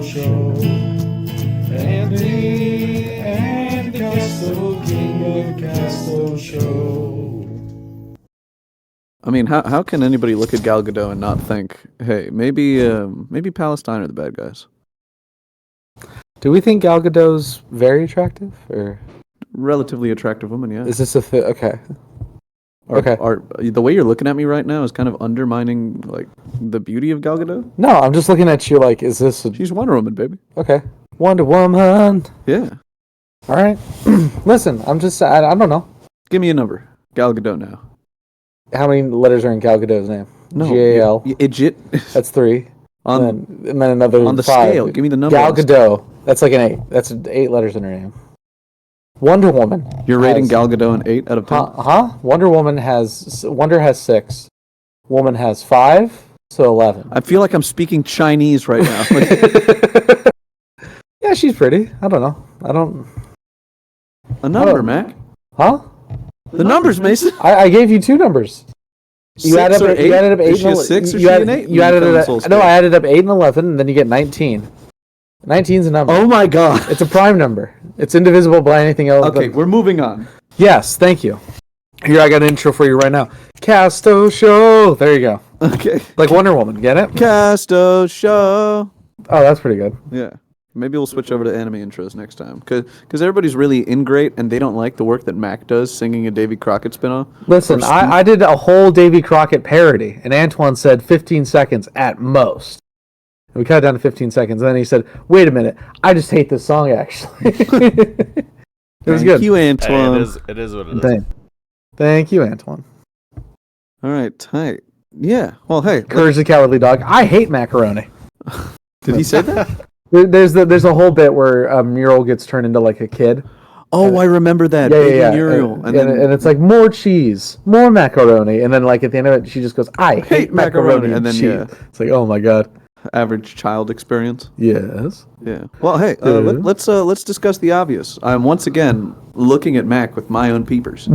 Show. Andy and Castoe, King of Castoe Show. I mean, how can anybody look at Gal Gadot and not think, hey, maybe Palestine are the bad guys? Do we think Gal Gadot's very attractive, or Relatively attractive woman, yeah. is this a fit? Okay. The way you're looking at me right now is kind of undermining like the beauty of Gal Gadot. No, I'm just looking at you like, is this a... She's Wonder Woman, baby. Okay. Wonder Woman. Yeah. All right. Listen, I don't know. Give me a number. Gal Gadot now. How many letters are in Gal Gadot's name? No. G-A-L. Idjit. That's 3. And then another on the 5. scale. Give me the number. Gal Gadot. That's like an 8. That's 8 letters in her name. Wonder Woman. You're rating Gal Gadot an 8 out of 10? Wonder has 6. Woman has 5, so 11. I feel like I'm speaking Chinese right now. Yeah, she's pretty. I don't know. A number, Mac. Huh? The numbers, Mason. I gave you 2 numbers. You added up 8 Is she a 6 or she an 8? You added up, no, I added up 8 and 11, and then you get 19. 19's a number. Oh my god. It's a prime number. It's indivisible by anything else. Okay, we're moving on. Yes, thank you. Here, I got an intro for you right now. Castoe Show. There you go. Okay. Like Wonder Woman, get it? Castoe Show. Oh, that's pretty good. Yeah. Maybe we'll switch over to anime intros next time. Because everybody's really ingrate and they don't like the work that Mac does singing a Davy Crockett spin-off. Listen, I did a whole Davy Crockett parody, and Antwan said 15 seconds at most. And we cut it down to 15 seconds, and then he said, wait a minute, I just hate this song, actually. It was good. Thank you, Antwan. Hey, it is what it is. Thank you, Antwan. All right, tight. Yeah. Well, hey. Courage the Cowardly Dog. I hate macaroni. Did he say that? There's a whole bit where Muriel gets turned into like a kid. Oh, I remember that. Yeah. Muriel. And it's like more cheese, more macaroni, and then like at the end of it, she just goes, "I hate macaroni," and then cheese. yeah, it's like, oh my god. Average child experience. Yes. Yeah. Well, hey, let's discuss the obvious. I'm once again looking at Mac with my own peepers.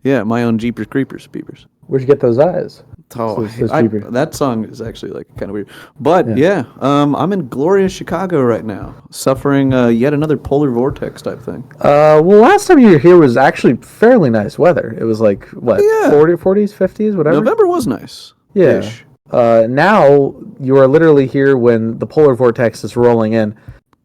Yeah, my own Jeepers Creepers peepers. Where'd you get those eyes? Oh, that song is actually like kind of weird. But yeah, I'm in glorious Chicago right now, suffering yet another polar vortex type thing. Well, last time you were here was actually fairly nice weather. It was like, what, 40s, 50s, whatever? November was nice. Yeah. Ish. Now you are literally here when the polar vortex is rolling in,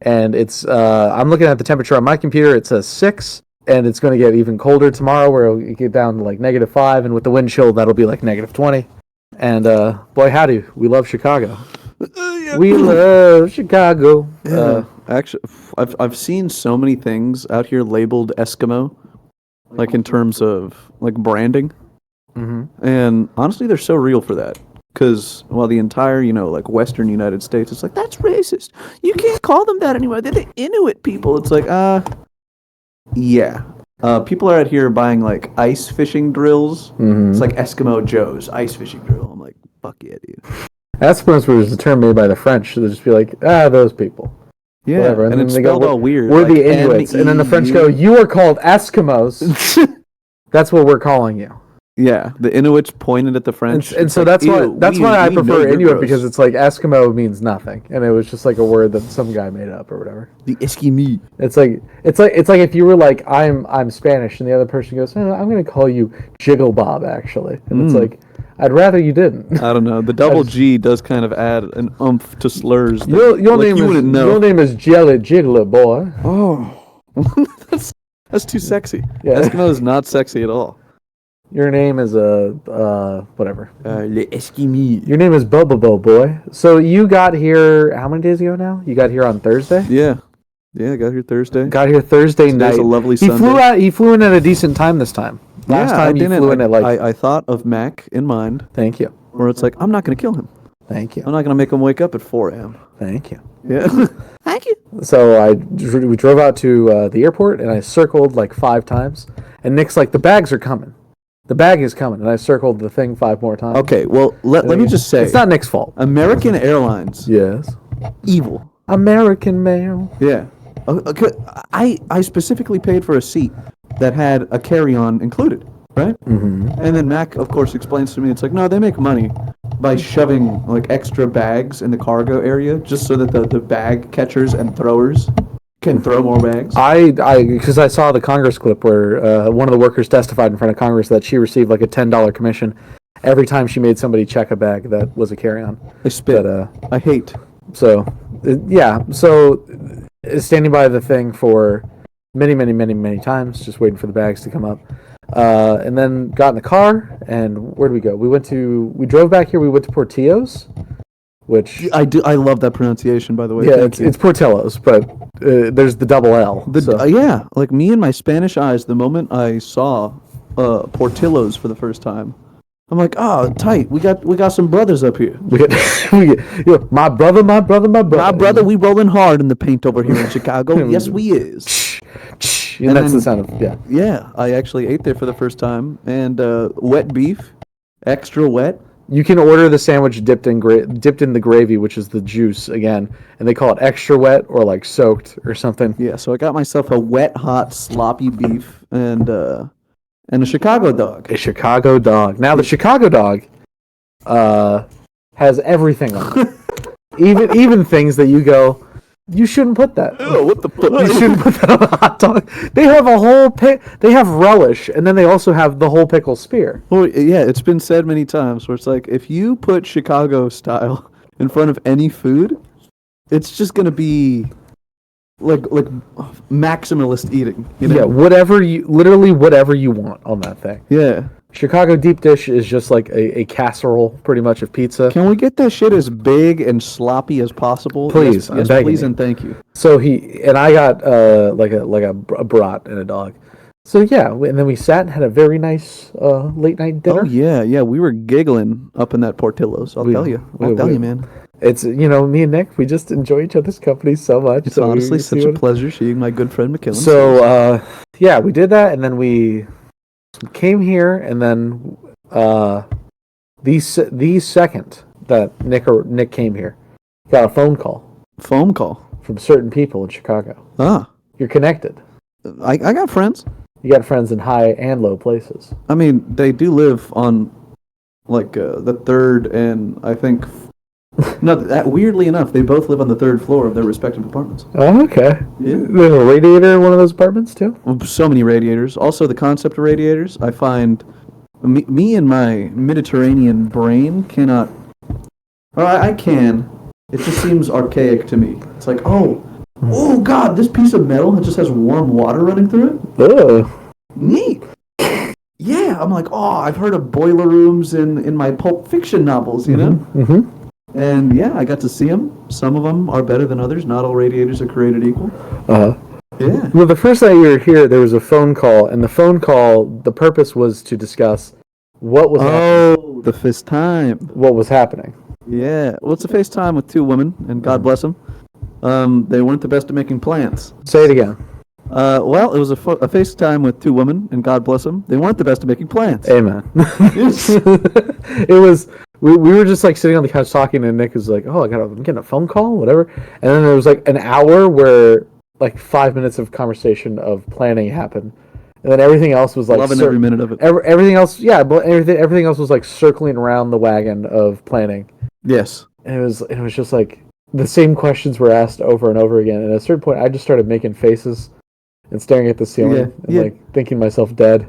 and it's, I'm looking at the temperature on my computer, it says 6. And it's going to get even colder tomorrow, where it'll get down to like -5, and with the wind chill, that'll be like -20. And boy, howdy, we love Chicago. We love Chicago. Actually, I've seen so many things out here labeled Eskimo, like in terms of like branding. Mm-hmm. And honestly, they're so real for that. Because, well, the entire, like Western United States, it's like, that's racist. You can't call them that anymore. They're the Inuit people. It's like, yeah. People are out here buying like ice fishing drills. Mm-hmm. It's like Eskimo Joe's ice fishing drill. I'm like, fuck yeah, dude. Eskimos was a term made by the French. So they'll just be like, those people. Yeah, whatever. and it's spelled all weird. We're like the Inuits. And then the French go, you are called Eskimos. That's what we're calling you. Yeah, the Inuits pointed at the French. And so like, that's why I prefer Inuit, because it's like Eskimo means nothing, and it was just like a word that some guy made up or whatever. The Eskimi. It's like if you were like, I'm Spanish, and the other person goes, I'm going to call you Jiggle Bob, actually, and it's like, I'd rather you didn't. I don't know. The double G does kind of add an oomph to slurs. Your name is Jelly Jiggler, boy. Oh, that's too sexy. Yeah. Eskimo is not sexy at all. Your name is whatever. Le Eskimi. Your name is Bobo boy. So you got here how many days ago now? You got here on Thursday? Yeah, I got here Thursday. Got here Thursday night. It was a lovely Sunday. He flew in at a decent time this time. Last time he flew in at like... I thought of Mac in mind. Thank you. Where it's like, I'm not going to kill him. Thank you. I'm not going to make him wake up at 4 a.m. Thank you. Yeah. Thank you. So we drove out to the airport, and I circled like 5 times. And Nick's like, the bags are coming. The bag is coming, and I circled the thing 5 more times. Okay, well, let me just say... It's not Nick's fault. American Airlines. Yes. Evil. American mail. Yeah. I specifically paid for a seat that had a carry-on included, right? Mm-hmm. And then Mac, of course, explains to me, it's like, no, they make money by shoving like extra bags in the cargo area just so that the bag catchers and throwers can throw more bags. Because I saw the Congress clip where one of the workers testified in front of Congress that she received like a $10 commission every time she made somebody check a bag that was a carry-on. I spit. But, I hate. So, standing by the thing for many times, just waiting for the bags to come up. And then got in the car, and where did we go? We drove back here, we went to Portillo's, which... I love that pronunciation, by the way. Yeah, it's Portillo's, but there's the double L. Yeah, like me and my Spanish eyes, the moment I saw Portillo's for the first time, I'm like, oh, tight. We got some brothers up here. My brother. My brother, we rolling hard in the paint over here in Chicago. Yes, we is. And that's the sound of, Yeah, I actually ate there for the first time. And wet beef, extra wet. You can order the sandwich dipped in the gravy, which is the juice, again. And they call it extra wet or like soaked or something. Yeah, so I got myself a wet, hot, sloppy beef and a Chicago dog. A Chicago dog. Now, the Chicago dog has everything on it. even things that you go, you shouldn't put that. Oh, what the fuck? You shouldn't put that on a hot dog. They have a whole they have relish, and then they also have the whole pickle spear. Well, yeah, it's been said many times where it's like, if you put Chicago style in front of any food, it's just going to be... like maximalist eating, you know? Yeah, whatever you want on that thing. Yeah. Chicago deep dish is just like a casserole, pretty much, of pizza. Can we get that shit as big and sloppy as possible? Please, yes, please, and thank you. So I got like a brat and a dog. So yeah, and then we sat and had a very nice late night dinner. Oh yeah, we were giggling up in that Portillo's. I'll tell you, man. It's, me and Nick, we just enjoy each other's company so much. It's honestly such a pleasure seeing my good friend McKillen. So, we did that, and then we came here, and then the second that Nick came here, got a phone call. Phone call? From certain people in Chicago. Ah. You're connected. I got friends. You got friends in high and low places. I mean, they do live on, like, the third and, I think... No, weirdly enough, they both live on the third floor of their respective apartments. Oh, okay. Yeah. There's a radiator in one of those apartments, too? So many radiators. Also, the concept of radiators, I find... Me and my Mediterranean brain cannot... Or I can. It just seems archaic to me. It's like, oh God, this piece of metal just has warm water running through it? Ugh. Neat. Yeah, I'm like, I've heard of boiler rooms in my Pulp Fiction novels, you know? Mm-hmm. And yeah, I got to see them. Some of them are better than others. Not all radiators are created equal. Yeah. Well, the first night you were here, there was a phone call, and the phone call, the purpose was to discuss what was happening. The FaceTime. What was happening. Yeah. Well, it's a FaceTime with two women, and God bless them. They weren't the best at making plans. Say it again. Well, it was a FaceTime with two women, and God bless them. They weren't the best at making plans. Amen. It was... We were just like sitting on the couch talking, and Nick was like, I'm getting a phone call, whatever. And then there was like an hour where like 5 minutes of conversation of planning happened. And then everything else was like... Loving every minute of it. Everything else, yeah, but everything else was like circling around the wagon of planning. Yes. And it was just like the same questions were asked over and over again. And at a certain point, I just started making faces and staring at the ceiling and like thinking myself dead.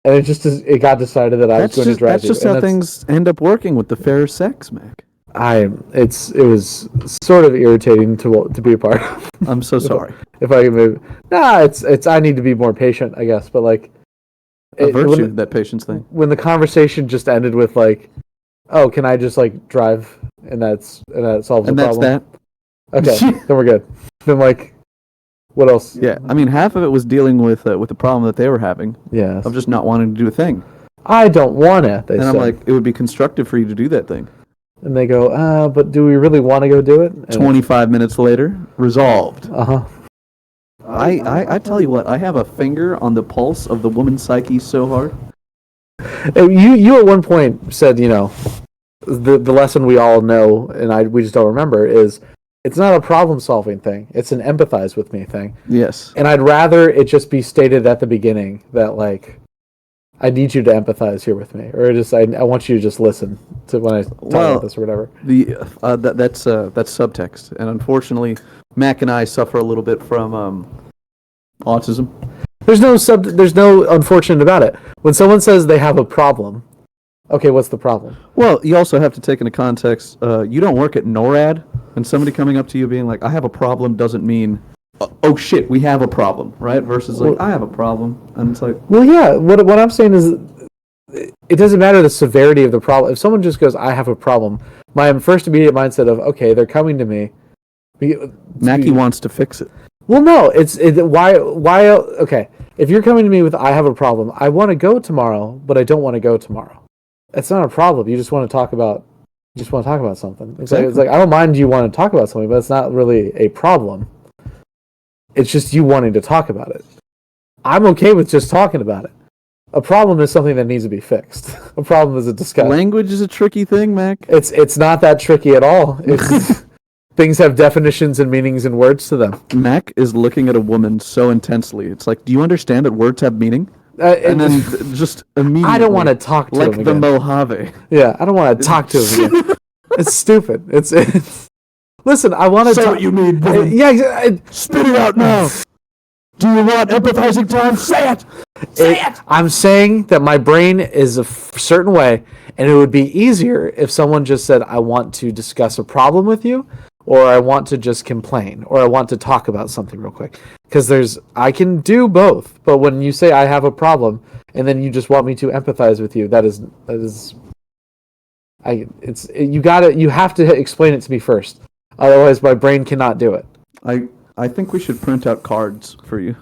And it got decided that I was going to drive. That's just how things end up working with the fair sex, Mac. It was sort of irritating to be a part of. I'm so sorry. If I can move, it's I need to be more patient, I guess. But like, that patience thing. When the conversation just ended with like, "Oh, can I just like drive?" and that solves the problem. And that's that. Okay, then we're good. Then like, what else? Yeah, I mean, half of it was dealing with the problem that they were having. Yeah. Of just not wanting to do a thing. I don't want to. And I'm like, it would be constructive for you to do that thing. And they go, but do we really want to go do it? And 25 minutes later, resolved. Uh-huh. I tell you what, I have a finger on the pulse of the woman's psyche so hard. You at one point said, the lesson we all know, and we just don't remember, is it's not a problem-solving thing. It's an empathize with me thing. Yes. And I'd rather it just be stated at the beginning that, like, I need you to empathize here with me, or just I want you to just listen to when I talk about this or whatever. That's subtext, and unfortunately, Mac and I suffer a little bit from autism. There's no unfortunate about it. When someone says they have a problem, okay, what's the problem? Well, you also have to take into context. You don't work at NORAD, and somebody coming up to you being like, "I have a problem," doesn't mean, "Oh shit, we have a problem," right? Versus like, "I have a problem," and it's like, well, yeah. What I'm saying is, it doesn't matter the severity of the problem. If someone just goes, "I have a problem," my first immediate mindset of, "Okay, they're coming to me." Mackie wants to fix it. Well, no, why? Okay, if you're coming to me with, "I have a problem," I want to go tomorrow, but I don't want to go tomorrow. It's not a problem. You just want to talk about. Something. Exactly. It's like I don't mind you want to talk about something, but it's not really a problem. It's just you wanting to talk about it. I'm okay with just talking about it. A problem is something that needs to be fixed. A problem is a discussion. Language is a tricky thing, Mac. It's not that tricky at all. Things have definitions and meanings and words to them. Mac is looking at a woman so intensely. It's like, do you understand that words have meaning? And then just immediately, I don't want to talk to him like the again. Mojave. Yeah, I don't want to talk to him again. It's stupid. It's listen. I want to. Say what you need, woman. Yeah, Spit it out now. Do you want empathizing time? Say it. Say it. I'm saying that my brain is a certain way, and it would be easier if someone just said, "I want to discuss a problem with you," or "I want to just complain," or "I want to talk about something real quick." Because I can do both. But when you say I have a problem, and then you just want me to empathize with you, you have to explain it to me first. Otherwise, my brain cannot do it. I think we should print out cards for you.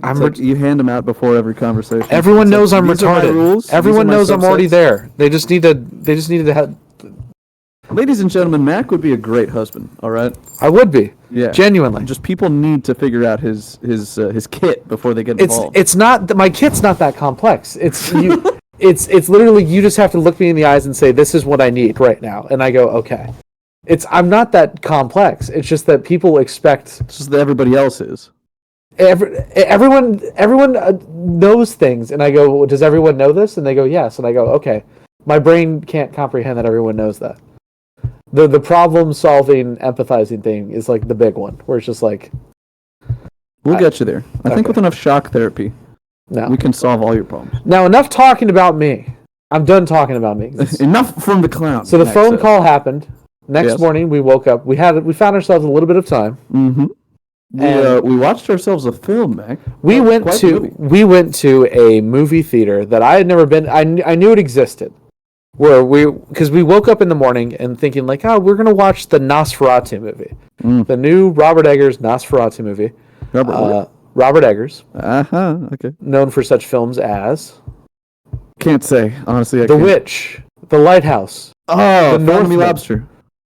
I'm you hand them out before every conversation. Everyone knows I'm these are my retarded. rules. Everyone These are my knows I'm already subsets. there. They just needed to have. Ladies and gentlemen, Mac would be a great husband. All right. I would be. Yeah. Genuinely. Just people need to figure out his kit before they get involved. It's not my kit's not that complex. It's you. It's literally you just have to look me in the eyes and say, "This is what I need right now," and I go, "Okay." I'm not that complex. It's just that people expect. It's just that everybody else is. Everyone knows things, and I go, well, "Does everyone know this?" And they go, "Yes," and I go, "Okay." My brain can't comprehend that everyone knows that. The problem solving, empathizing thing is like the big one, where it's just like. We'll get you there. I think Okay. with enough shock therapy, No. we can solve all your problems. Now enough talking about me. I'm done talking about me. Enough from the clown. So the Mac phone says. call happened. Next Yes. morning we woke up. We found ourselves a little bit of time. Mm-hmm. We watched ourselves a film, Mac. We went quite the movie. to a movie theater that I had never been. I knew it existed. Because we woke up in the morning and thinking like, oh, we're gonna watch the Nosferatu movie, the new Robert Eggers Nosferatu movie. Robert Eggers, Okay. known for such films as Can't say honestly. The Witch, The Lighthouse. Oh, The Northern Northman. Lobster.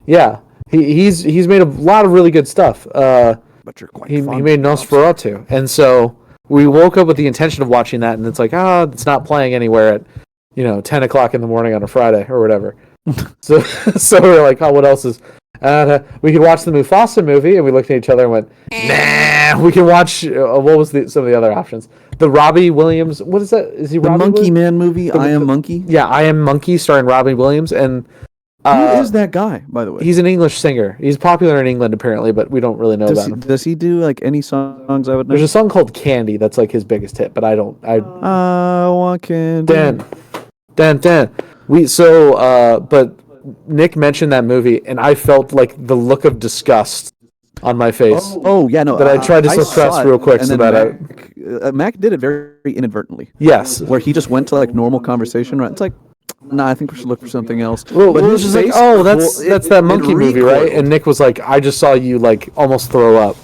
Yeah, he's made a lot of really good stuff. But you're quite. He fond made of lobster. Nosferatu, and so we woke up with the intention of watching that, and it's like, it's not playing anywhere at 10 o'clock in the morning on a Friday or whatever. so we're like, what else is? We could watch the Mufasa movie, and we looked at each other and went, nah. We can watch. What was some of the other options? The Robbie Williams. What is that? Is he The Robbie Monkey Williams? Man movie? I Am Monkey. Yeah, I Am Monkey, starring Robbie Williams, and Who is that guy, by the way? he's an English singer. He's popular in England apparently, but we don't really know about him. Does he do like any songs I would know? There's a song called Candy that's like his biggest hit, but I want candy. Dan. But Nick mentioned that movie, and I felt like the look of disgust on my face. Oh yeah, no. That I tried to suppress saw it, real quick and so then that Mac did it very inadvertently. Yes. Where he just went to like normal conversation, right? It's like, nah, I think we should look for something else. Well, but it was his just like, face, that's that monkey movie, right? And Nick was like, I just saw you like almost throw up,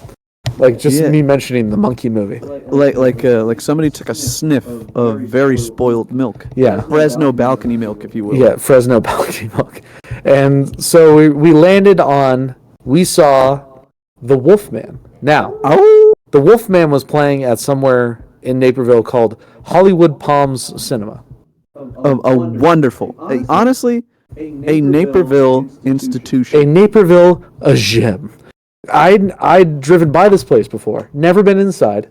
like just Yeah. me mentioning the monkey movie. like somebody took a sniff of very spoiled milk. Yeah. Fresno balcony milk, if you will. Yeah, Fresno balcony milk. And so we landed on. We saw the Wolfman. Now, the Wolfman was playing at somewhere in Naperville called Hollywood Palms Cinema. A wonderful, honestly, a Naperville institution. A Naperville, a gem. I'd driven by this place before, never been inside.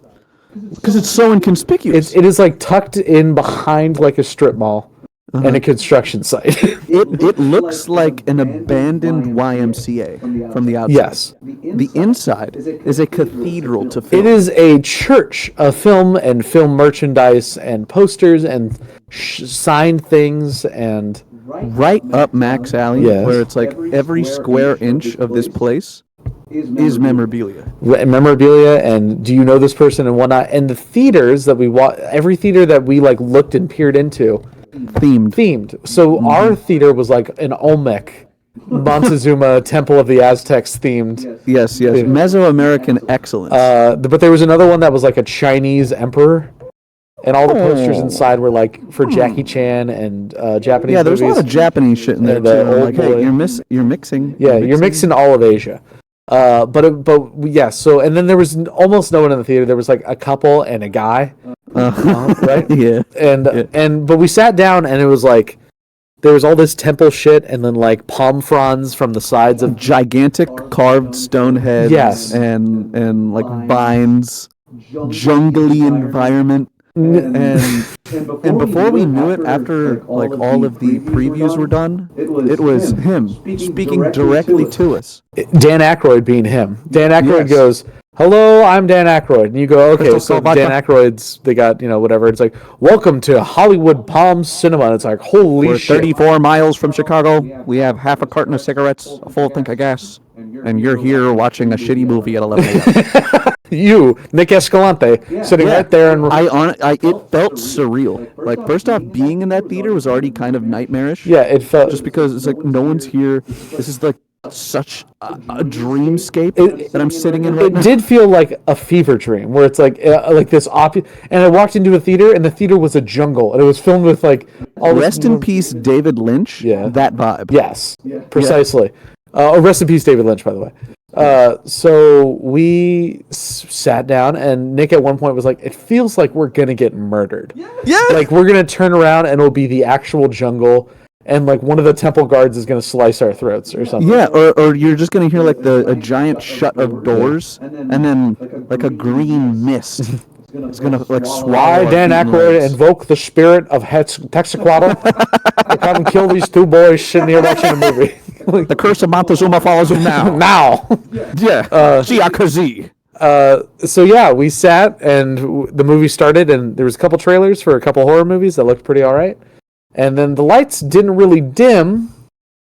Because it's so inconspicuous. It is like tucked in behind like a strip mall and a construction site. It looks like an abandoned YMCA from the outside. Yes. The inside is a cathedral to film. It is a church of film and film merchandise and posters and signed things and right up Max Alley, Yes. where it's like every square inch of this place is memorabilia. memorabilia and do you know this person and whatnot. And the theaters that we every theater that we like looked and peered into themed. So our theater was like an Olmec Montezuma Temple of the Aztecs themed. Yes. Mesoamerican excellence. But there was another one that was like a Chinese emperor, and all the posters inside were like for Jackie Chan and Japanese. Yeah, there's a movies. lot of Japanese shit in there And, too. old Like, hey, boy. you're mixing. Yeah, you're mixing all of Asia. But yeah. So and then there was almost no one in the theater. There was like a couple and a guy, right? Yeah. And but we sat down and it was like there was all this temple shit and then like palm fronds from the sides of Gigantic carved stone heads. Yes. And like vines, jungly environment. And before we knew it, after like all of the previews were done, it was him speaking directly to us. Dan Aykroyd being him. Dan Aykroyd Yes. goes, "Hello, I'm Dan Aykroyd," and you go, "Okay." Crystal So Vodka. Dan Aykroyd's they got whatever. It's like, "Welcome to Hollywood Palm Cinema." And it's like, holy We're shit! 34 miles from Chicago. We have half a carton of cigarettes, a full tank of gas, and you're here watching a shitty movie at 11 a.m. You, Nick Escalante, sitting right there and It felt surreal. Like, first off, being in that theater was already kind of nightmarish. yeah, it felt Just because it's like no one's here. This is like such a dreamscape that I'm sitting in right It now. did feel like a fever dream, where it's like this and I walked into a theater, and the theater was a jungle, and it was filmed with like all this Rest in peace, David Lynch. Yeah. That vibe. Yes, precisely. Rest in peace, David Lynch, by the way. So we sat down, and Nick at one point was like, "It feels like we're gonna get murdered. Yeah. Like we're gonna turn around, and it'll be the actual jungle." And like one of the temple guards is gonna slice our throats or something. Yeah, or you're just gonna hear like a giant shut of doors, and then like a green mist. It's gonna like swallow. I, our Dan feet and Aykroyd, legs. invoke the spirit of Texaquatl to come and kill these two boys sitting here watching a movie. The curse of Montezuma follows you now. Now. Yeah. Giakazi. So yeah, we sat and the movie started, and there was a couple trailers for a couple horror movies that looked pretty all right. And then the lights didn't really dim.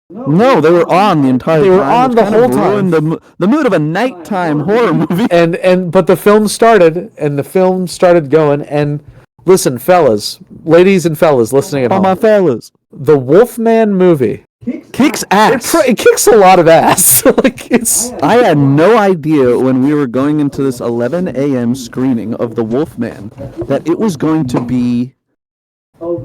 No, they were on the entire time. They were on which the kind of whole time. ruined the mood of a nighttime horror movie. But the film started, and the film started going. And listen, fellas, ladies and fellas listening at All home, my fellas. the Wolfman movie Kicks ass. it kicks a lot of ass. Like it's I had no idea when we were going into this 11 a.m. screening of The Wolfman that it was going to be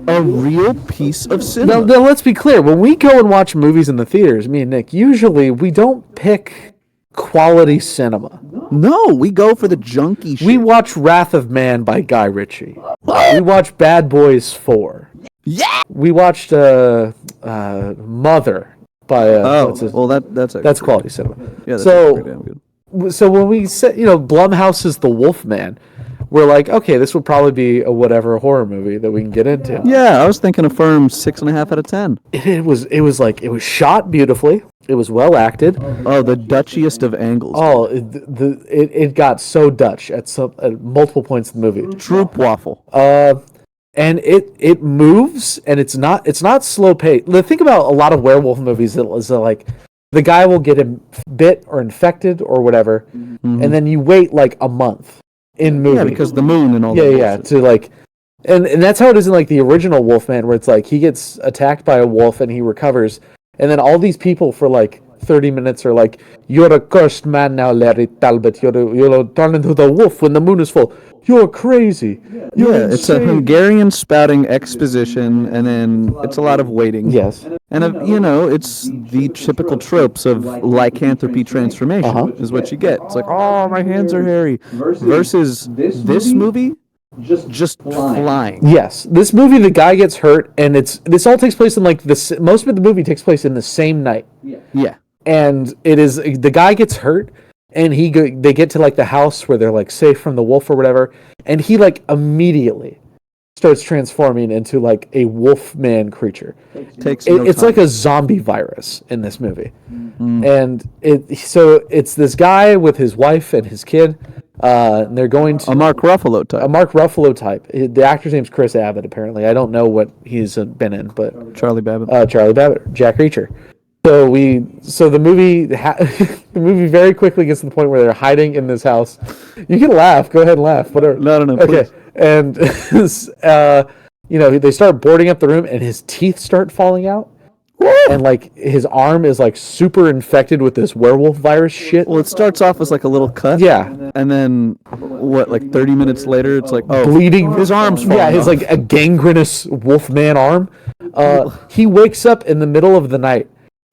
a real piece of cinema. now let's be clear. When we go and watch movies in the theaters, me and Nick, usually we don't pick quality cinema. No, we go for the junky shit. We watch Wrath of Man by Guy Ritchie. We watch Bad Boys 4. Yeah. We watched Mother by what's his- well, that's actually that's quality cinema. Yeah, that's So- pretty damn good. So when we said, Blumhouse is The Wolfman, we're like, okay, this would probably be a whatever horror movie that we can get into. Yeah, I was thinking a firm 6.5 out of 10. It was shot beautifully. It was well acted. Oh, the Dutchiest of angles. Oh, it got so Dutch at multiple points in the movie. Troop waffle. And it moves, and it's not slow paced. The thing about a lot of werewolf movies is that, like, the guy will get bit or infected or whatever, and then you wait like a month in movie. Yeah, because the moon and all that. yeah, to like, and that's how it is in like the original Wolfman, where it's like he gets attacked by a wolf and he recovers, and then all these people for like 30 minutes are like, "You're a cursed man now, Larry Talbot. You'll turn into the wolf when the moon is full. You're crazy. You're Yeah, it's a insane." Hungarian spouting exposition, and then it's a lot of waiting. Yes. And, it's the typical tropes of lycanthropy transformation is what you get. It's like, oh, my hands are hairy. Versus this movie, just flying. Yes, this movie, the guy gets hurt, and this all takes place in like most of the movie takes place in the same night, Yeah. and it is the guy gets hurt, and they get to like the house where they're like safe from the wolf or whatever, and he like immediately starts transforming into like a wolf man creature. It's like a zombie virus in this movie. And it's this guy with his wife and his kid. And they're going to a Mark Ruffalo type. The actor's name's Chris Abbott. Apparently, I don't know what he's been in, but Charlie Babbitt. Jack Reacher. So the movie the movie very quickly gets to the point where they're hiding in this house. You can laugh. Go ahead and laugh. Whatever. No. Okay. Please. And they start boarding up the room, and his teeth start falling out. And like his arm is like super infected with this werewolf virus shit. Well, it starts off as like a little cut. Yeah. And then what, like 30 minutes later, it's like, oh, bleeding. His arm's falling Yeah, his off. like a gangrenous wolfman arm. He wakes up in the middle of the night,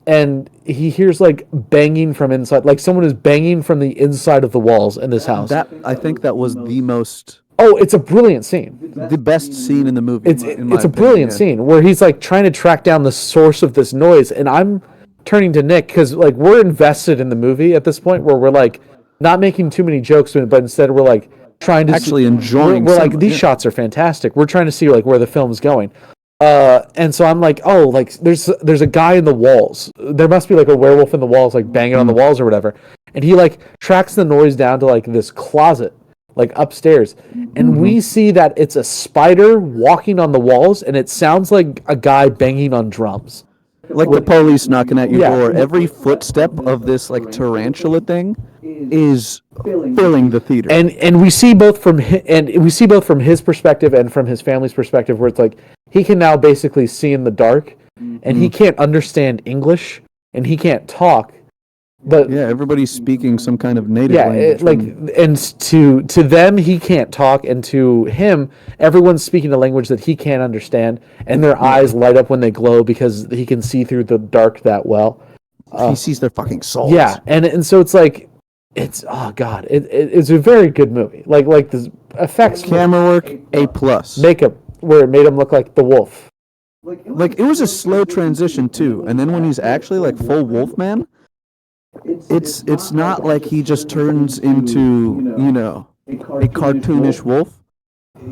and he hears like banging from inside, like someone is banging from the inside of the walls in this house. I think that was the most. Oh, it's a brilliant scene. The best scene in the movie. It's a brilliant scene where he's like trying to track down the source of this noise, and I'm turning to Nick because like we're invested in the movie at this point where we're like not making too many jokes, but instead we're like trying to actually enjoying. We're like, these shots are fantastic. We're trying to see like where the film's going. And so I'm like, oh, like there's a guy in the walls. There must be like a werewolf in the walls, like banging on the walls or whatever. And he like tracks the noise down to like this closet, like upstairs. And we see that it's a spider walking on the walls, and it sounds like a guy banging on drums. Like the police knocking at your door. Every footstep of this like tarantula thing is filling the theater. And we see both from his perspective and from his family's perspective, where it's like he can now basically see in the dark, and he can't understand English, and he can't talk. But yeah, everybody's speaking some kind of native language. And to them he can't talk, and to him everyone's speaking a language that he can't understand, and their eyes light up when they glow because he can see through the dark that well. He sees their fucking souls. Yeah, and so it's like it's it's a very good movie. Like the effects, camera work, A+. Makeup where it made him look like the wolf. Like it was a slow transition too, and then when he's actually like full Wolfman. It's not like he just turns into, a cartoonish wolf.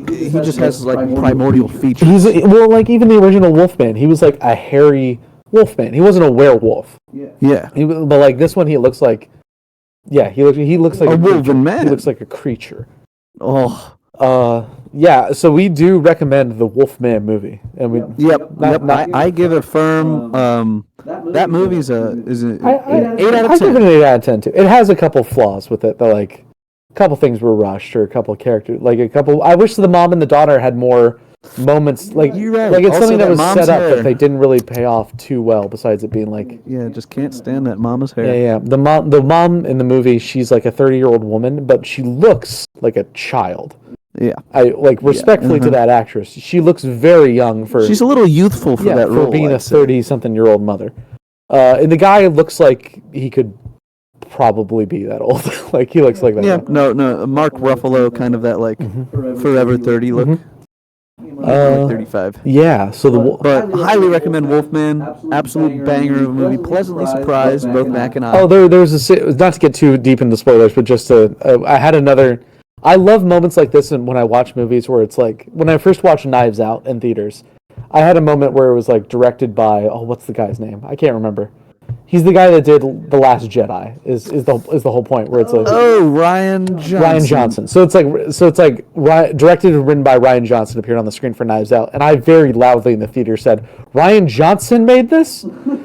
He just has like primordial features. Like even the original Wolfman, he was like a hairy Wolfman. He wasn't a werewolf. Yeah. But like this one, he looks like, he looks like a wolven man. He looks like a creature. Oh. Yeah. So we do recommend the Wolfman movie, and we. Yep. I give it a firm. That movie is an 8 out of 10. I give it an 8 out of 10 too. It has a couple flaws with it, but like a couple things were rushed, or a couple characters, like a couple. I wish the mom and the daughter had more moments. Like you're right. Like it's also something that was set up that they didn't really pay off too well. Besides it being like, just can't stand that mama's hair. Yeah. The mom in the movie, she's like a 30-year-old woman, but she looks like a child. Yeah, I like respectfully to that actress. She looks very young for. She's a little youthful for that role. For being a 30-something-year-old mother. And the guy looks like he could probably be that old. Like he looks like that. Yeah, no, Mark Ruffalo, kind of that like forever 30 look. Like 35. Yeah, but highly recommend Wolfman. Absolute banger of a movie. Pleasantly surprised, both Mac and I. Oh, there's not to get too deep into spoilers, but just I had another. I love moments like this when I watch movies where it's like when I first watched Knives Out in theaters. I had a moment where it was like directed by what's the guy's name? I can't remember. He's the guy that did The Last Jedi. Is the whole point where it's like Rian Johnson. Rian Johnson. So it's like directed and written by Rian Johnson appeared on the screen for Knives Out, and I very loudly in the theater said, "Rian Johnson made this,"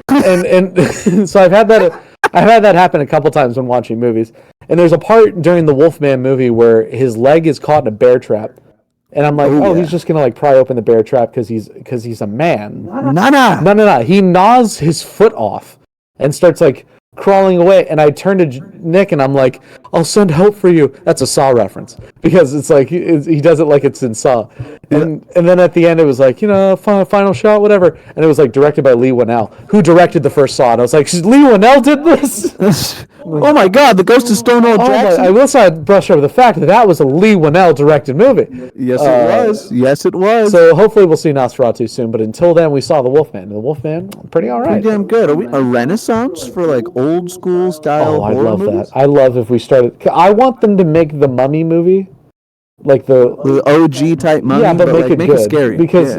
and so I've had that happen a couple times when watching movies. And there's a part during the Wolfman movie where his leg is caught in a bear trap. And I'm like, he's just gonna like pry open the bear trap because he's a man. No. He gnaws his foot off and starts like crawling away. And I turn to Nick and I'm like, I'll send help for you. That's a Saw reference. because it's like he does it like it's in Saw, and then at the end it was like final shot, whatever, and it was like directed by Lee Winnell, who directed the first Saw, and I was like, Lee Winnell did this. Oh my God, the Ghost of Stonewall Jackson. I will say I brush over the fact that was a Lee Winnell directed movie. Yes, it was. Yes, it was. So hopefully we'll see Nosferatu soon, but until then we saw The Wolfman. The Wolfman, pretty all right. Pretty damn good. Are we a renaissance for like old school style I horror love movies? that. I love if we started. I want them to make the Mummy movie, like the OG type Mummy, yeah, but make like, it make good it scary. because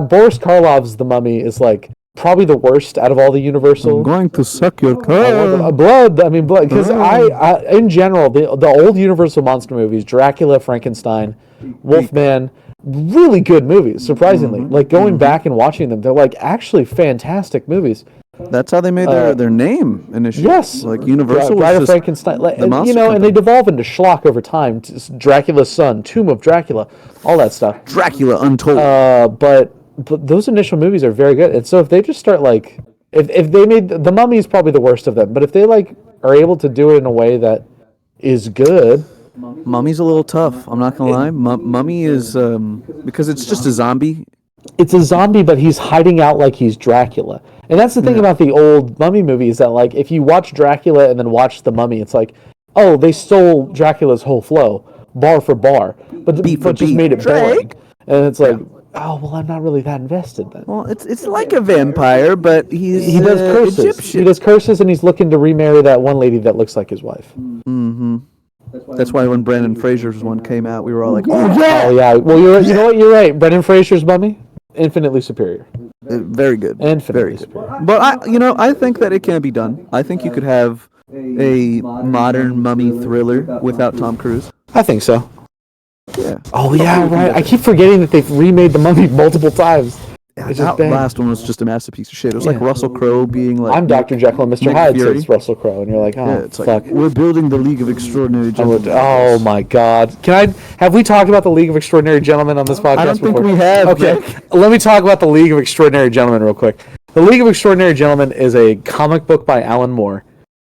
Boris Karloff's The Mummy is like probably the worst out of all the Universal. I'm going to suck your Blood. I mean, blood. Because I, in general, the old Universal monster movies, Dracula, Frankenstein, Wolfman, really good movies. Surprisingly, like going back and watching them, they're like actually fantastic movies. That's how they made their name initially. Yes, like Universal Bride was of just Frankenstein, the monster and company. they devolve into schlock over time. Dracula's Son, Tomb of Dracula, all that stuff. Dracula Untold. But those initial movies are very good, and so if they just start like, if they made The Mummy is probably the worst of them, but if they like are able to do it in a way that is good. Mummy's a little tough. I'm not gonna lie. Mummy is because it's just a zombie. It's a zombie, but he's hiding out like he's Dracula. And that's the thing about the old Mummy movies, that like if you watch Dracula and then watch The Mummy, it's like, oh, they stole Dracula's whole flow, bar for bar, but Beat for just beat. made it Drake. boring. And it's like, oh, well, I'm not really that invested then. Well, it's like a vampire, but He does curses. Egyptian. He does curses, and he's looking to remarry that one lady that looks like his wife. That's why when Brendan Fraser's one came out, we were all like, "Oh yeah, Oh yeah. Well, you know what? You're right. Brendan Fraser's Mummy, infinitely superior. very good, Infinitely very good." superior. But I think that it can be done. I think you could have a modern mummy thriller without Tom Cruise. I think so. Yeah. Oh yeah, right. I keep forgetting that they've remade The Mummy multiple times. It's just That bad. last one was just a masterpiece of shit. It was like Yeah. Russell Crowe being like, I'm Dr. Jekyll and Mr. Nick Hyde, Fury. says Russell Crowe, and you're like, oh, Yeah, it's fuck. like we're building the League of Extraordinary Gentlemen. Oh my God! Have we talked about the League of Extraordinary Gentlemen on this podcast? I don't think before? we have. Okay, Nick. let me talk about the League of Extraordinary Gentlemen real quick. The League of Extraordinary Gentlemen is a comic book by Alan Moore.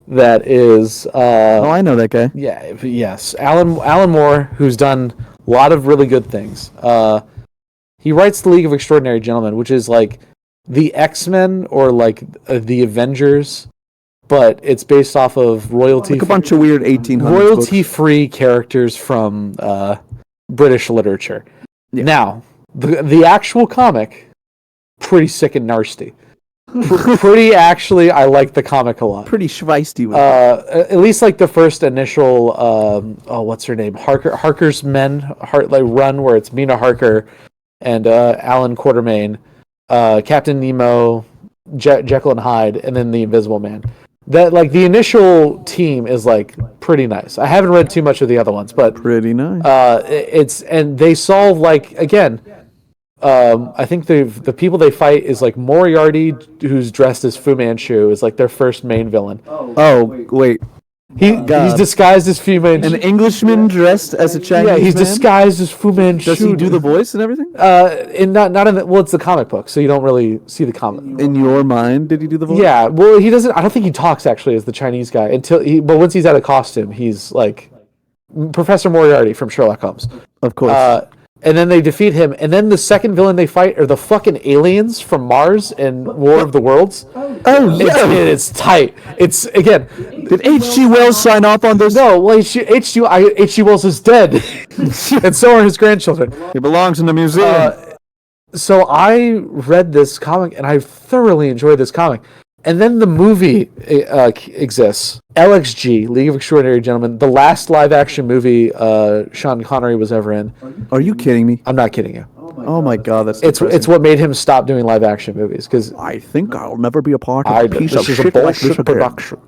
That is, Oh, I know that guy. yes, Alan Moore, who's done a lot of really good things. He writes the League of Extraordinary Gentlemen, which is like the X-Men or like the Avengers, but it's based off of royalty. Like a bunch of weird 1800s books. Royalty-free characters from British literature. Yeah. Now, the actual comic, pretty sick and nasty. Pretty actually, I like the comic a lot. Pretty schweisty with it. At least like the first initial, what's her name? Harker's Men, run, where it's Mina Harker and Alan Quatermain, Captain Nemo, Jekyll and Hyde, and then the Invisible Man. That like the initial team is like pretty nice. I haven't read too much of the other ones, but Pretty nice. and they solve like again. I think the people they fight is like Moriarty, who's dressed as Fu Manchu, is like their first main villain. Oh, wait. He's disguised as Fu Manchu. An Englishman dressed as a Chinese Yeah, he's man? disguised as Fu Manchu. Does he do the voice and everything? In not in the, well, it's the comic book, so you don't really see the comic. In your mind, did he do the voice? Yeah, well, he doesn't. I don't think he talks actually as the Chinese guy but once he's out of costume, he's like Professor Moriarty from Sherlock Holmes. Of course. And then they defeat him, and then the second villain they fight are the fucking aliens from Mars in War of the Worlds. Oh, yeah. It's tight. It's again. Did H.G. Wells sign off on this? No, well, H.G. Wells is dead, and so are his grandchildren. He belongs in the museum. So I read this comic, and I thoroughly enjoyed this comic. And then the movie exists. LXG, League of Extraordinary Gentlemen, the last live-action movie Sean Connery was ever in. Are you kidding me? I'm not kidding you. Oh my God, that's It's what made him stop doing live-action movies, because I think I'll never be a part of a piece of this is a shit like this bullshit again. production.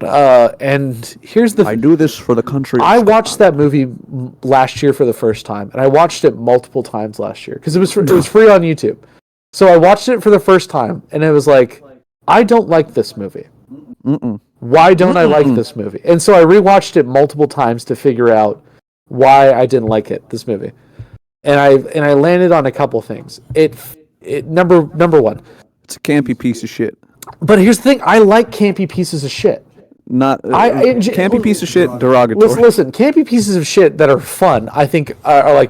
And here's the I do this for the country. I watched that movie last year for the first time, and I watched it multiple times last year because it was free on YouTube. So I watched it for the first time, and it was like, I don't like this movie. Why don't I like this movie? And so I rewatched it multiple times to figure out why I didn't like this movie. And I landed on a couple things. It number one. It's a campy piece of shit. But here's the thing: I like campy pieces of shit. Not campy piece of shit. Listen, Derogatory. listen, campy pieces of shit that are fun, I think, are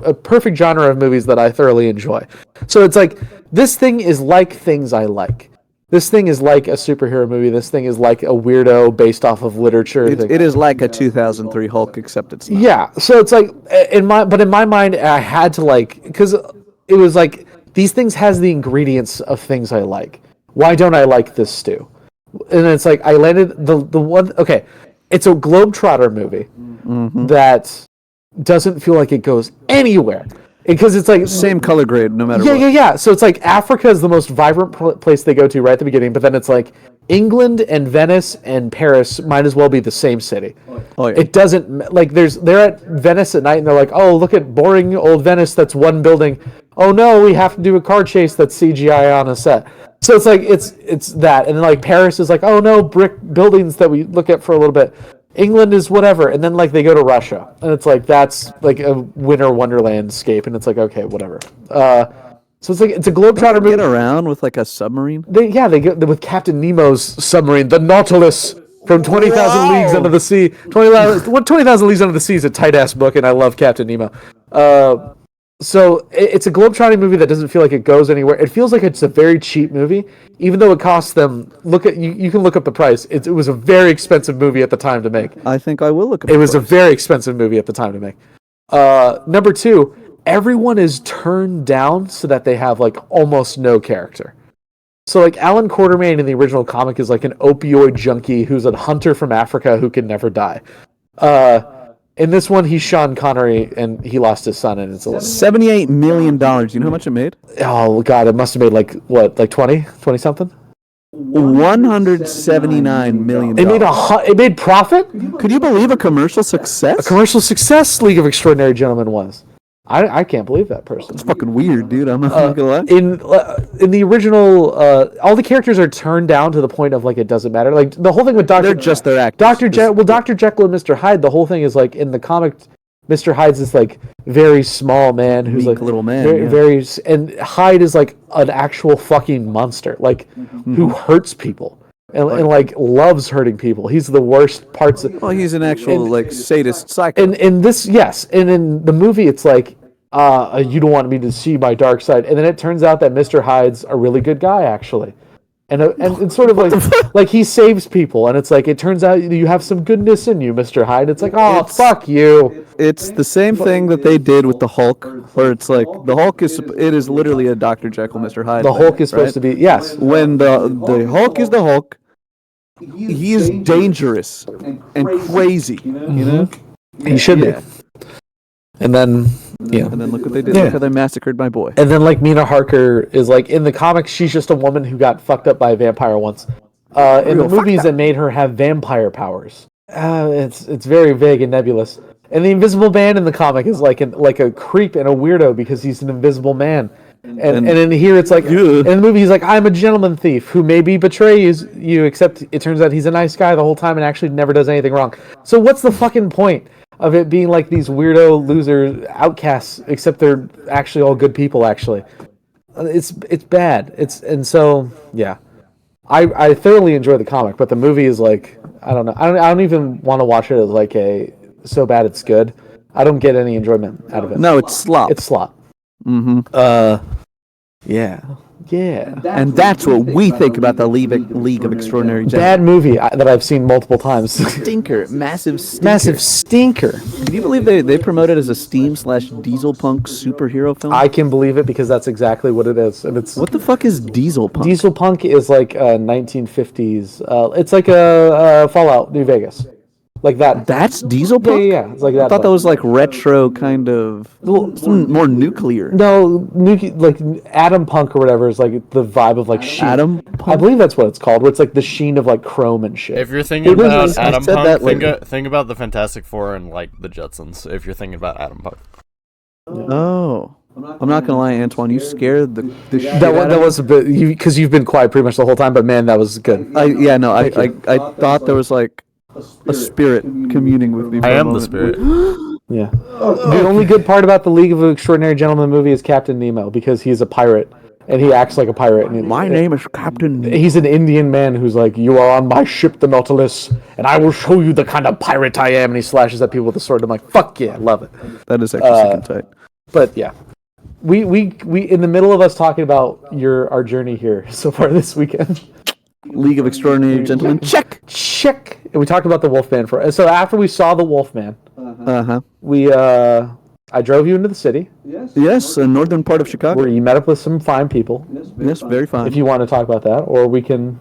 a perfect genre of movies that I thoroughly enjoy. So it's like, this thing is like things I like. This thing is like a superhero movie. This thing is like a weirdo based off of literature. It is like a 2003 Hulk, except it's not. Yeah, so it's like in my mind, I had to like, because it was like, these things has the ingredients of things I like. Why don't I like this stew? And it's like I landed the one. Okay, it's a globetrotter movie that doesn't feel like it goes anywhere because it's like Same color grade, no matter what. yeah. So it's like Africa is the most vibrant place they go to right at the beginning, but then it's like England and Venice and Paris might as well be the same city. Oh, yeah. It doesn't like they're at Venice at night and they're like, oh, look at boring old Venice. That's one building. Oh no, we have to do a car chase that's CGI on a set. So it's like it's that, and then like Paris is like, oh no, brick buildings that we look at for a little bit. England is whatever, and then like they go to Russia, and it's like that's like a winter wonderland scape, and it's like okay, whatever. So it's like it's a globetrotter movie. Get around with like a submarine. They get with Captain Nemo's submarine, the Nautilus, from 20,000 Leagues Under the Sea. 20,000 Leagues Under the Sea is a tight ass book, and I love Captain Nemo. So it's a globetrotting movie that doesn't feel like it goes anywhere. It feels like it's a very cheap movie, even though it costs them. You can look up the price. It was a very expensive movie at the time to make. I think I will look at It was a very expensive movie at the time to make. Number two, everyone is turned down so that they have like almost no character. So like Alan Quartermain in the original comic is like an opioid junkie who's a hunter from Africa who can never die. In this one, he's Sean Connery, and he lost his son, and it's $78 million. You know how much it made? oh god, it must have made like what, like 20 something. $179 million. It made profit. Could you believe a commercial success? A commercial success. League of Extraordinary Gentlemen was. I can't believe that person. It's fucking weird, dude. I'm not gonna lie. In the original, all the characters are turned down to the point of like it doesn't matter. Like the whole thing with They're just their actors. Dr. Jekyll and Mr. Hyde. The whole thing is like in the comic, Mr. Hyde's this like very small man who's Meek like little man, very, yeah. very, and Hyde is like an actual fucking monster, like who hurts people and like loves hurting people. He's the worst parts. Well, he's an actual like sadist psycho. And in this, yes, and in the movie, it's like, you don't want me to see my dark side, and then it turns out that Mr. Hyde's a really good guy, actually, and it's sort of like he saves people, and it's like it turns out you have some goodness in you, Mr. Hyde. It's like, oh, fuck you. It's the same thing that they did with the Hulk, where it's like the Hulk is literally a Dr. Jekyll, Mr. Hyde. The thing, Hulk is supposed to be, yes. When the Hulk is the Hulk, he is dangerous and crazy. You know, He should be. And then, yeah. And then look what they did. Yeah. Look how they massacred my boy. And then, like, Mina Harker is, like, in the comics, she's just a woman who got fucked up by a vampire once. In the movies, that made her have vampire powers. It's very vague and nebulous. And the Invisible Man in the comic is like a creep and a weirdo because he's an invisible man. And in here, it's like, in the movie, he's like, I'm a gentleman thief who maybe betrays you, except it turns out he's a nice guy the whole time and actually never does anything wrong. So what's the fucking point of it being like these weirdo loser outcasts, except they're actually all good people, actually? It's bad. And so, yeah. I thoroughly enjoy the comic, but the movie is like, I don't know. I don't even want to watch it as like a so bad it's good. I don't get any enjoyment out of it. No, it's slop. It's slop. Mm-hmm. Yeah. And that's what we think about the League of Extraordinary Gentlemen. Bad movie that I've seen multiple times. Stinker. Massive stinker. Massive stinker. Can you believe they promote it as a steam/diesel punk superhero film? I can believe it because that's exactly what it is. And it's What the fuck is diesel punk? Diesel punk is like 1950s. It's like a Fallout New Vegas. Like that. That's diesel punk? Yeah. It's like that. I thought that was like retro kind of, more nuclear. No, like atom punk or whatever is like the vibe of like sheen. Atom punk? I believe that's what it's called, where it's like the sheen of like chrome and shit. If you're thinking about Atom said that Punk, think about the Fantastic Four and like the Jetsons. If you're thinking about Atom Punk. Oh. I'm not gonna lie, Antwan, you scared the shit That was a bit, because you've been quiet pretty much the whole time, but man, that was good. I thought there was like a spirit communing with me. I am the spirit. Yeah. The only good part about the League of Extraordinary Gentlemen movie is Captain Nemo, because he's a pirate and he acts like a pirate. And My name is Captain. he's an Indian man who's like, "You are on my ship, the Nautilus, and I will show you the kind of pirate I am." And he slashes at people with a sword. I'm like, "Fuck yeah, love it." That is actually second tight. But yeah, we in the middle of us talking about our journey here so far this weekend. League of Extraordinary Gentlemen. Check. And we talked about the Wolfman so after we saw the Wolfman, we I drove you into the city Yes, the northern part of Chicago. where you met up with some fine people. Yes, very fine. If you want to talk about that, or we can.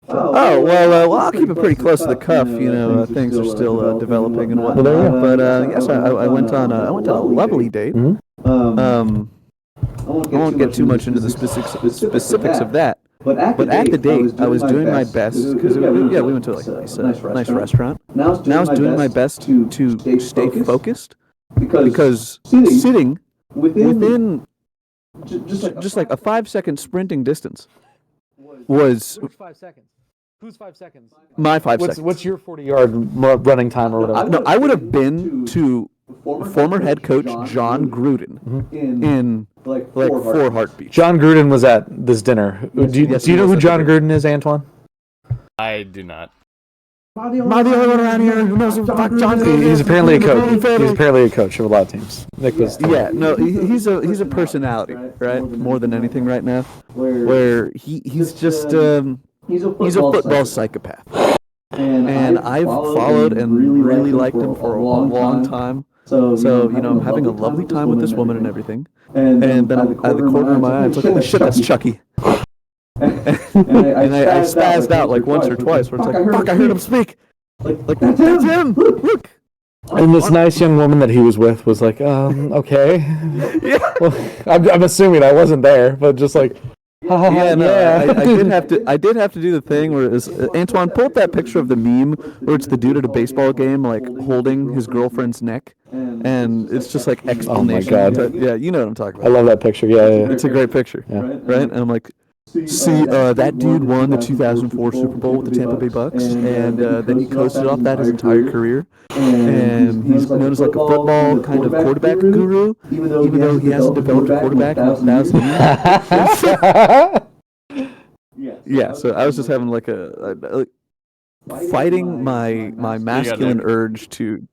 Oh, well, I'll keep it pretty close to the cuff. You know, things are still developing and whatnot. there you go. But yes, I went on a lovely date. I won't get too much into the specifics of that. But at the date, I was doing my best because we went to like a nice restaurant. Now I was doing my best to stay focused because sitting within just like a 5-second sprinting distance was Which 5 seconds? Who's 5 seconds? my 5 seconds. What's your 40-yard running time or whatever? No, I would have been to former head coach John Gruden in like 4 heartbeats. John Gruden was at this dinner. Do you know who John Gruden is, Antwan? I do not. Am I the only one around here who knows who fuck John Gruden is? He's apparently a coach. He's apparently a coach of a lot of teams. Nick was. Yeah, no, he's a personality, right? More than anything right now, where he's just he's a football psychopath, and I've followed and really liked him for a long time. So you know, I'm having a lovely time with this woman and everything, and then at the corner of my eye, it's like, oh shit, that's Chucky. and I spazzed out like once or twice, where it's like, fuck, I heard him speak. Like that's him. Look. And this nice young woman that he was with was like, okay. Yeah. Well, I'm assuming I wasn't there, but just like, Yeah, no, I did have to do the thing where it's Antwan, pull up that picture of the meme where it's the dude at a baseball game like holding his girlfriend's neck, and it's just like explanation. Oh my God. Yeah, you know what I'm talking I about. love that picture. Yeah. It's a great picture, right? And I'm like, see, that dude won the 2004 Super Bowl with the Tampa Bay Bucks, and then he coasted off that his entire career, and he's known as like a football kind of quarterback guru, even though he hasn't developed a quarterback in 1,000 years. Yeah, so I was just having like fighting my masculine urge to.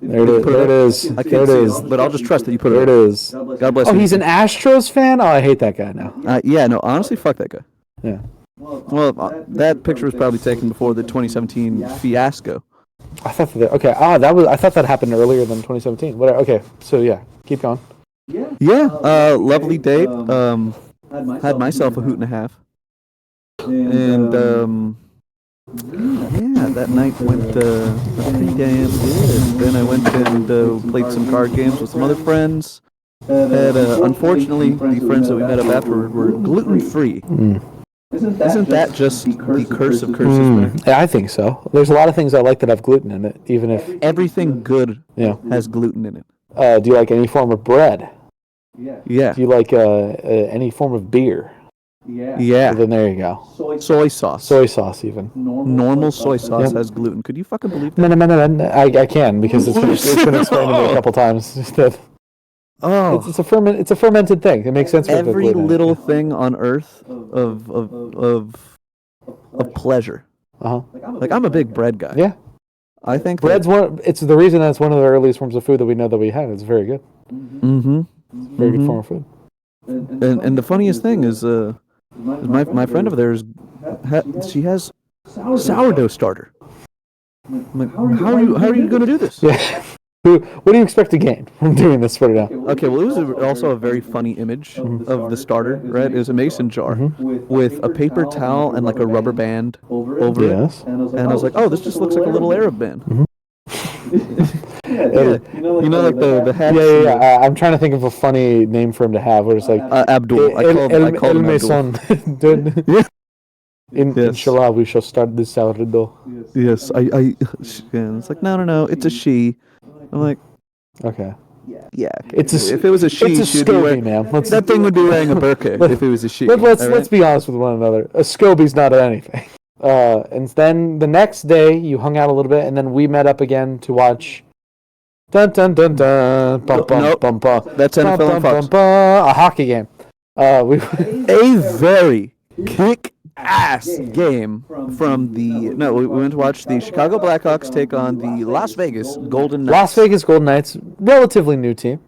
There it is. I can't see it, but I'll just trust that you put it. There it is. God bless Oh, you. he's an Astros fan? Oh, I hate that guy now. Yeah, no, honestly, fuck that guy. Yeah. Well, that picture was probably taken before the 2017 fiasco. I thought that. Okay. I thought that happened earlier than 2017. Whatever. Okay. So yeah, keep going. Yeah, lovely date. Had myself a hoot and a half, and yeah, that night went pretty damn good. Then I went and played some card games with some other friends. Unfortunately, the friends that we met up afterward were gluten-free. Isn't that just the curse of curses, man? Yeah, I think so. There's a lot of things I like that have gluten in it, even if. Everything good Yeah. has gluten in it. Do you like any form of bread? Yeah. Do you like any form of beer? Yeah. Then there you go. Soy sauce. Soy sauce, even. Normal soy sauce has gluten. Could you fucking believe that? No, I can because it's been explained to me a couple times. That Oh, it's a fermented thing. It makes sense. For every gluten. little thing on earth of pleasure. Like I'm a big bread guy. Yeah. I think Bread's one. It's the reason that's one of the earliest forms of food that we know that we had. It's very good. Mm-hmm. Very good form of food. And the funniest thing is my friend over there she has sourdough starter. I'm like, how are you going to do this? Yeah. What do you expect to gain from doing this for now? Okay, well, it was also a very funny image of the starter, right? It was a mason jar with a paper towel and like a rubber band over Yes. it. And I was like, oh, this just looks like a little Arab band. Yeah. You know, like the hats. Yeah. I'm trying to think of a funny name for him to have. Where it's like Abdul. I call him Abdul. Mason. Yeah. Inshallah, we shall start this sourdough. Yes, yeah, it's like, no, it's a she. I'm like, Okay. yeah. If it was a she, it's a she'd be SCOBY, man. that thing would be wearing a burqa if it was a she. Let's be honest with one another. A SCOBY's not anything. And then the next day you hung out a little bit, and then we met up again to watch. Dun dun dun dun. Bum, bum, Nope. bum, bum. That's NFL and Fox. A hockey game. We A very kick-ass game from the. No, we went to watch the Chicago Blackhawks take on the Las Vegas Golden Knights. Las Vegas Golden Knights, relatively new team.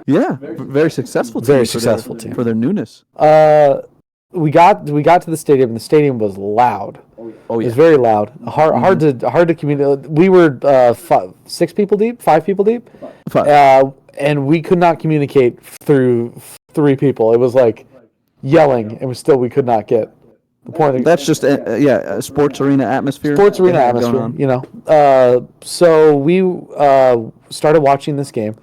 Yeah, very successful team. Very successful team for their newness. We got to the stadium, and the stadium was loud. Oh It yeah, was very loud. Hard to communicate. We were 5 people deep, and we could not communicate through 3 people. It was like yelling, and we could not get the point. That's just a sports arena atmosphere. Sports arena atmosphere, you know. So we started watching this game.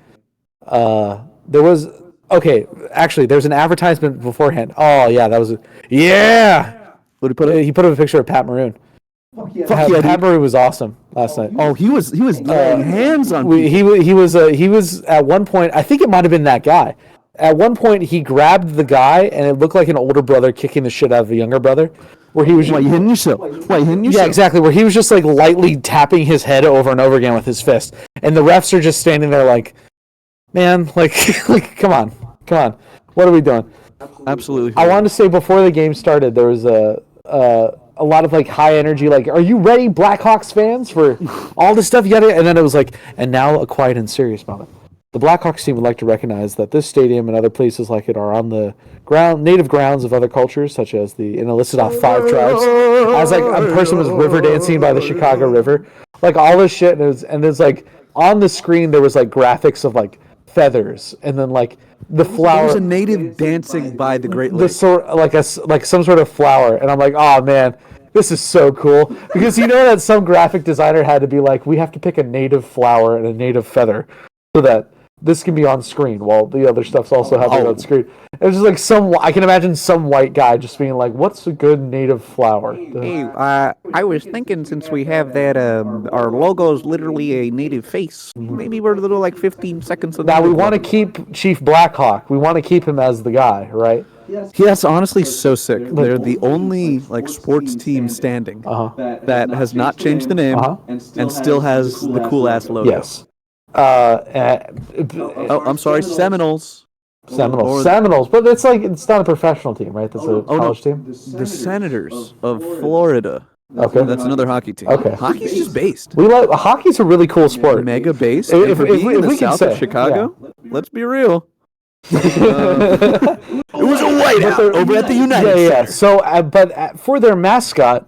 There was there's an advertisement beforehand. Oh yeah, that was What did he put? He put up a picture of Pat Maroon. Pat Maroon was awesome last night. Oh, he was laying hands on people. He was at one point. I think it might have been that guy. At one point, he grabbed the guy, and it looked like an older brother kicking the shit out of a younger brother. Where he was, Why you hitting yourself? Yeah, exactly. Where he was just like lightly tapping his head over and over again with his fist, and the refs are just standing there like, man, like come on, what are we doing? Absolutely. I wanted to say before the game started, there was a lot of like high energy, like, are you ready, Blackhawks fans, for all this stuff? And then it was like, and now a quiet and serious moment. The Blackhawks team would like to recognize that this stadium and other places like it are on the native grounds of other cultures, such as and it listed off 5 tribes. As like a person was river dancing by the Chicago River, like all this shit, and there's like on the screen there was like graphics of like feathers, and then like the flower. There's a native dancing by the Great The Lakes. sort like some sort of flower, and I'm like, oh man, this is so cool, because you know that some graphic designer had to be like, we have to pick a native flower and a native feather so that this can be on screen while the other stuff's also happening on screen. It was just like I can imagine some white guy just being like, what's a good native flower? Hey, I was thinking, since we have that, our logo is literally a native face. Maybe we're a little like 15 seconds of Now we want to keep Chief Blackhawk. We want to keep him as the guy, right? Yes, honestly, so sick. They're the only like sports team standing that has not changed the name and still has the cool ass logo. Yes. Oh, I'm sorry, Seminoles. Seminoles, but it's not a professional team, right? That's a college team. The Senators of Florida. Okay, That's another hockky team. Okay. Hockey's just based. Hockey's a really cool sport. Mega based. If- And for if being we- in if the we can south say, of Chicago, let's be real. It was a whiteout over at the United Center. So, for their mascot,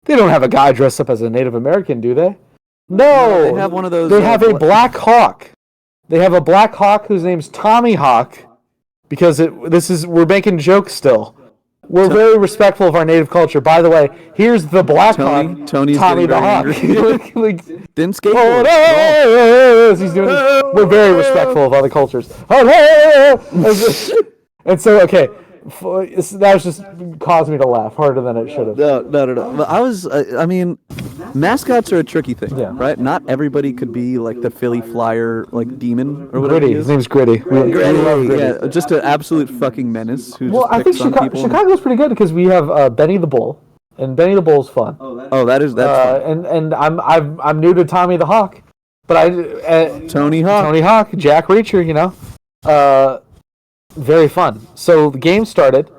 they don't have a guy dressed up as a Native American, do they? No, They have one of those. They have a Black Hawk. They have a Black Hawk whose name's Tommy Hawk, because we're making jokes still. We're very respectful of our native culture. By the way, here's the Black Hawk, Tony's Tommy getting the Hawk. very Didn't Oh, skateboard. no, he's doing this. We're very respectful of other cultures. And so, okay, that was just caused me to laugh harder than it should have. No. But I mean, mascots are a tricky thing, Yeah. right? Not everybody could be like the Philly Flyer, like demon or whatever. Gritty. he His is. name's Gritty. We love Gritty. Yeah, just an absolute fucking menace who Well, just I think picks on people. Chicago's pretty good because we have Benny the Bull, and Benny the Bull's fun. Oh, that's fun. And I'm new to Tommy the Hawk, but Tony Hawk. Tony Hawk, Jack Reacher, you know, very fun. So the game started.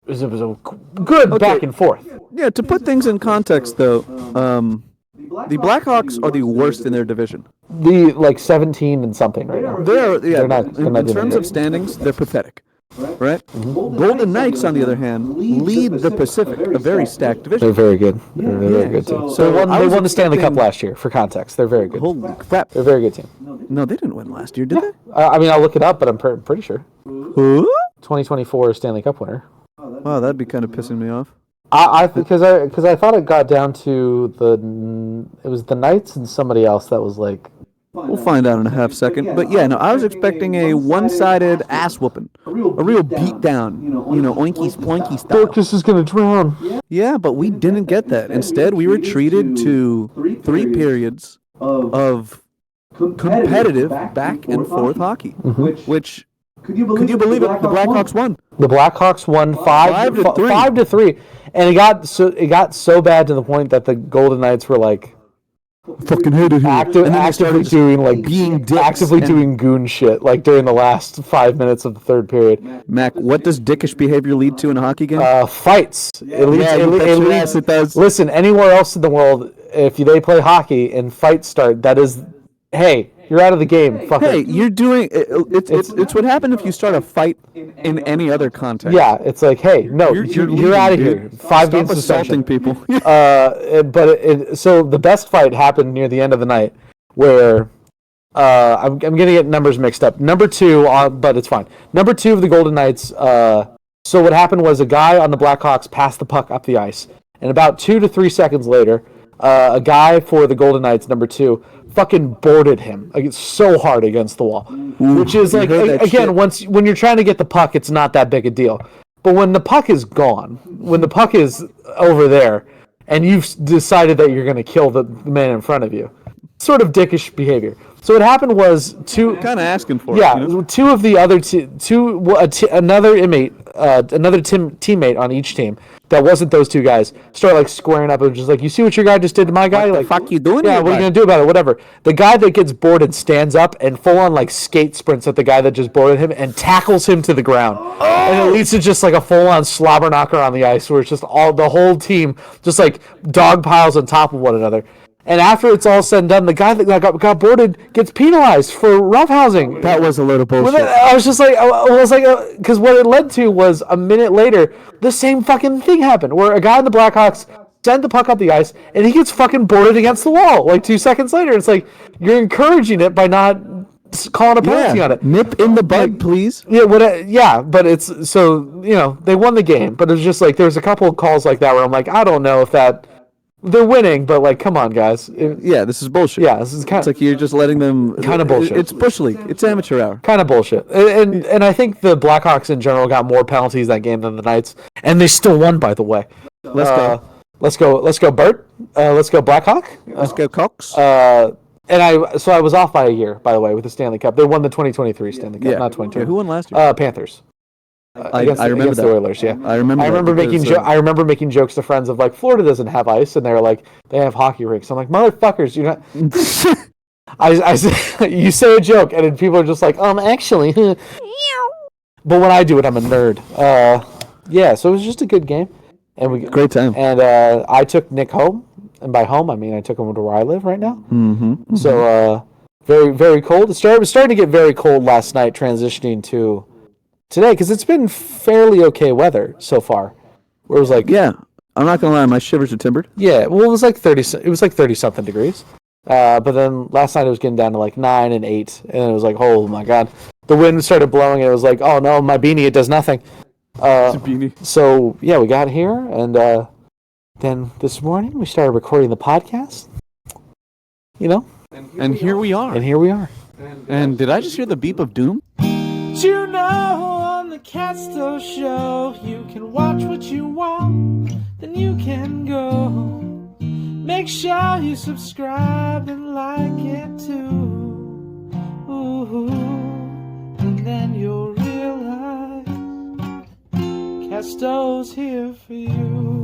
It was a good back and forth. Yeah, to put things in context, though, the Blackhawks are the worst in their division. The 17 and something right now. They're not in doing terms good. of standings, they're pathetic. Right? Golden Knights, on the other hand, lead the Pacific, a very stacked division. They're very good. They're a very good team. So They I was won the Stanley Cup expecting- last year. For context, they're very good. Holy crap! They're a very good team. No, they didn't win last year, did they? I mean, I'll look it up, but I'm pretty sure. Who? 2024 Stanley Cup winner. Wow, that'd be kind of pissing me off. Because I thought it got down to it was the Knights and somebody else that was like. We'll find out in a half second. But yeah, no, I was expecting a one-sided ass whooping, a real beat down, oinky sploinky style. Dorcas is gonna drown. Yeah, but we didn't get that. Instead, we were treated to 3 periods of competitive back and forth hockey, which could you believe it? The Blackhawks won. The Blackhawks won 5-3, and it got so bad to the point that the Golden Knights were like, Fucking hated him. Actively doing like being dicks actively and- doing goon shit like during the last 5 minutes of the third period. Mac, what does dickish behavior lead to in a hockey game? Fights. It leads. Yeah, you bet your ass it does. Listen, anywhere else in the world, if they play hockey and fights start, that is, hey, you're out of the game. Fucker. Hey, you're doing it's what happened if you start a fight in any other context. Yeah, it's like, hey, no, you're leaving, out of dude. here. 5 Stop games assaulting suspension. people. So the best fight happened near the end of the night, where I'm gonna get numbers mixed up. Number 2, but it's fine. Number 2 of the Golden Knights. So what happened was a guy on the Blackhawks passed the puck up the ice, and about 2 to 3 seconds later, a guy for the Golden Knights, number 2, fucking boarded him so hard against the wall, which is like, again, when you're trying to get the puck, it's not that big a deal. But when the puck is gone, when the puck is over there, and you've decided that you're going to kill the man in front of you, sort of dickish behavior. So what happened was kind of asking for yeah, it. You know? 2 of the other another teammate on each team that wasn't those 2 guys start like squaring up and just like, you see what your guy just did to my guy? What the Like, fuck you doing? yeah, here, what are you bud? gonna do about it? Whatever. The guy that gets boarded stands up and full on like skate sprints at the guy that just boarded him and tackles him to the ground. And it leads to just like a full on slobber knocker on the ice where it's just the whole team just like dog piles on top of one another. And after it's all said and done, the guy that got boarded gets penalized for roughhousing. That was a load of bullshit. I was just like, because what it led to was a minute later, the same fucking thing happened where a guy in the Blackhawks sent the puck up the ice and he gets fucking boarded against the wall like 2 seconds later. It's like, you're encouraging it by not calling a penalty on it. Nip in the bud, please. Yeah, but it's so, they won the game, but it was just like, there's a couple of calls like that where I'm like, I don't know if that. They're winning, but like, come on, guys. Yeah, this is bullshit. Yeah, this is kind It's like you're just letting them. Kind of bullshit. It's bush league. It's amateur hour. kind of bullshit. And I think the Blackhawks in general got more penalties that game than the Knights, and they still won, by the way. Let's go. Let's go, Bert. Let's go, Blackhawk. Let's go, Cox. And I was off by a year, by the way, with the Stanley Cup. They won the 2023 Stanley Cup, Yeah. not 2020. Yeah, who won last year? Panthers. I remember against that. the Oilers, yeah. I remember. I remember making jokes to friends of like, Florida doesn't have ice, and they're like, they have hockey rinks. I'm like, motherfuckers, you're not. You say a joke, and then people are just like, actually. But when I do it, I'm a nerd. Yeah, so it was just a good game, and Great time. And I took Nick home, and by home I mean I took him to where I live right now. Mm-hmm. So very, very cold. It was starting to get very cold last night, transitioning to today, because it's been fairly okay weather so far. Where it was like, Yeah, I'm not gonna lie, my shivers are timbered. yeah, well, it was like 30 something degrees. But then last night it was getting down to like 9 and 8, and it was like, oh my god, the wind started blowing, and it was like, oh no, my beanie, it does nothing. So yeah, we got here, and then this morning we started recording the podcast. And here we are. And here we are. And did I just hear the beep of doom? You know, on the Castoe show, you can watch what you want, then you can go. Make sure you subscribe and like it too. Ooh, and then you'll realize Castoe's here for you.